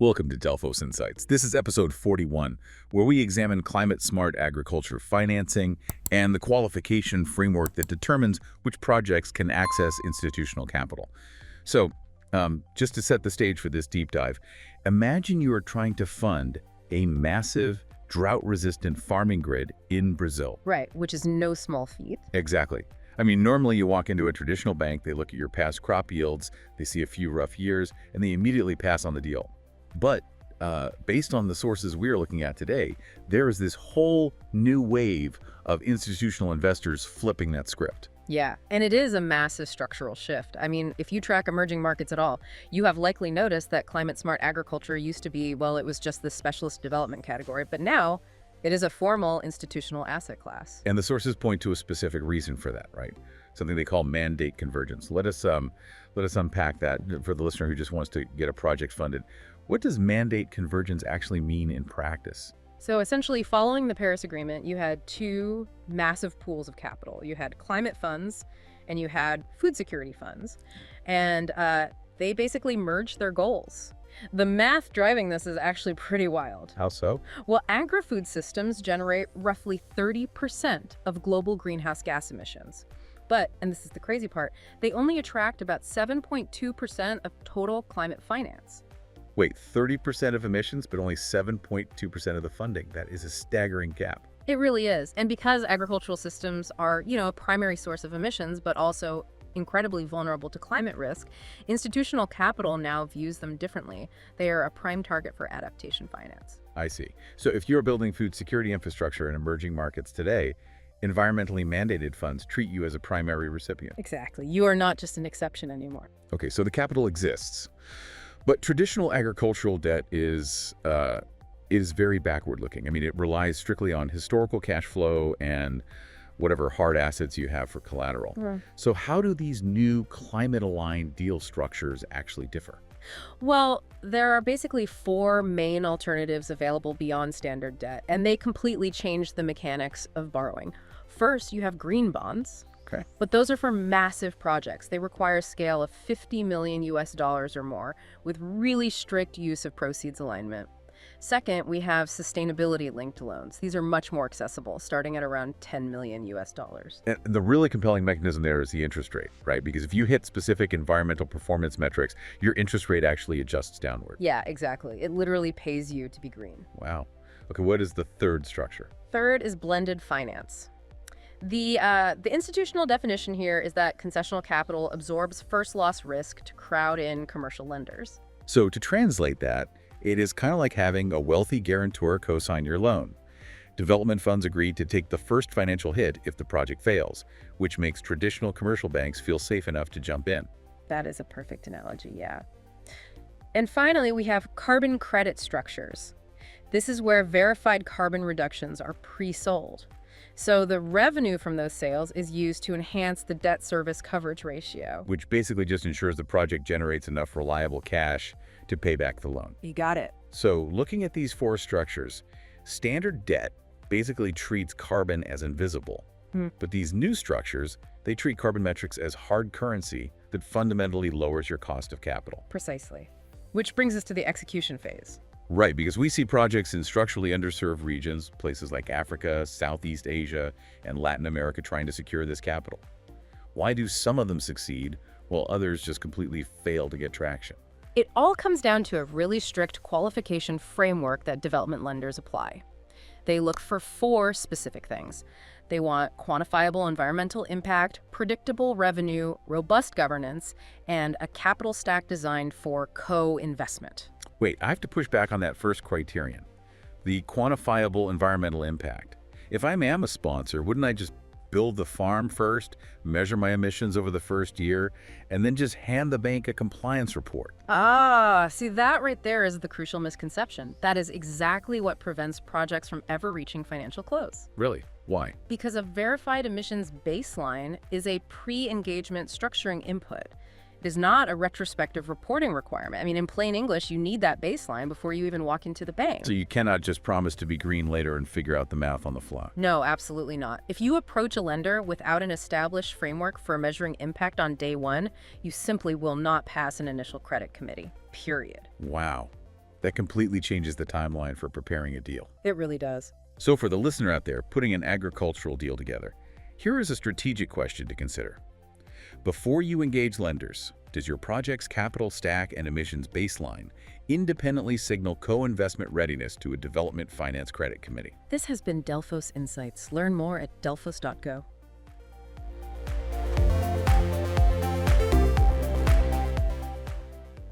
Welcome to Delphos Insights. This is episode 41, where we examine climate-smart agriculture financing and the qualification framework that determines which projects can access institutional capital. So, just to set the stage for this deep dive, imagine you are trying to fund a massive, drought-resistant farming grid in Brazil. Right, which is no small feat. Exactly. I mean, normally you walk into a traditional bank, they look at your past crop yields, they see a few rough years, and they immediately pass on the deal. But based on the sources we're looking at today, there is this whole new wave of institutional investors flipping that script. Yeah, and it is a massive structural shift. I mean, if you track emerging markets at all, you have likely noticed that climate-smart agriculture used to be, well, it was just the specialist development category, but now it is a formal institutional asset class. And the sources point to a specific reason for that, right? Something they call mandate convergence. Let us unpack that for the listener who just wants to get a project funded. What does mandate convergence actually mean in practice? So essentially, following the Paris Agreement, you had two massive pools of capital. You had climate funds and you had food security funds. And they basically merged their goals. The math driving this is actually pretty wild. How so? Well, agri-food systems generate roughly 30% of global greenhouse gas emissions. But, and this is the crazy part, they only attract about 7.2% of total climate finance. Wait, 30% of emissions, but only 7.2% of the funding. That is a staggering gap. It really is. And because agricultural systems are, a primary source of emissions, but also incredibly vulnerable to climate risk, institutional capital now views them differently. They are a prime target for adaptation finance. I see. So if you're building food security infrastructure in emerging markets today, environmentally mandated funds treat you as a primary recipient. Exactly. You are not just an exception anymore. Okay, so the capital exists. But traditional agricultural debt is very backward-looking. I mean, it relies strictly on historical cash flow and whatever hard assets you have for collateral. So how do these new climate-aligned deal structures actually differ? Well, there are basically four main alternatives available beyond standard debt, and they completely change the mechanics of borrowing. First, you have green bonds. Okay. But those are for massive projects. They require a scale of $50 million or more, with really strict use of proceeds alignment. Second, we have sustainability-linked loans. These are much more accessible, starting at around $10 million. And the really compelling mechanism there is the interest rate, right? Because if you hit specific environmental performance metrics, your interest rate actually adjusts downward. Yeah, exactly. It literally pays you to be green. Wow. Okay, what is the third structure? Third is blended finance. The institutional definition here is that concessional capital absorbs first loss risk to crowd in commercial lenders. So to translate that, it is kind of like having a wealthy guarantor co-sign your loan. Development funds agree to take the first financial hit if the project fails, which makes traditional commercial banks feel safe enough to jump in. That is a perfect analogy, yeah. And finally, we have carbon credit structures. This is where verified carbon reductions are pre-sold. So the revenue from those sales is used to enhance the debt service coverage ratio. Which basically just ensures the project generates enough reliable cash to pay back the loan. You got it. So looking at these four structures, standard debt basically treats carbon as invisible. But these new structures, they treat carbon metrics as hard currency that fundamentally lowers your cost of capital. Precisely. Which brings us to the execution phase. Right, because we see projects in structurally underserved regions, places like Africa, Southeast Asia, and Latin America trying to secure this capital. Why do some of them succeed while others just completely fail to get traction? It all comes down to a really strict qualification framework that development lenders apply. They look for four specific things. They want quantifiable environmental impact, predictable revenue, robust governance, and a capital stack designed for co-investment. Wait, I have to push back on that first criterion, the quantifiable environmental impact. If I am a sponsor, wouldn't I just build the farm first, measure my emissions over the first year, and then just hand the bank a compliance report? See, that right there is the crucial misconception. That is exactly what prevents projects from ever reaching financial close. Really? Why? Because a verified emissions baseline is a pre-engagement structuring input. It is not a retrospective reporting requirement. I mean, in plain English, you need that baseline before you even walk into the bank. So you cannot just promise to be green later and figure out the math on the fly? No, absolutely not. If you approach a lender without an established framework for measuring impact on day one, you simply will not pass an initial credit committee, period. Wow. That completely changes the timeline for preparing a deal. It really does. So for the listener out there putting an agricultural deal together, here is a strategic question to consider. Before you engage lenders, does your project's capital stack and emissions baseline independently signal co-investment readiness to a development finance credit committee? This has been Delphos Insights. Learn more at delphos.go.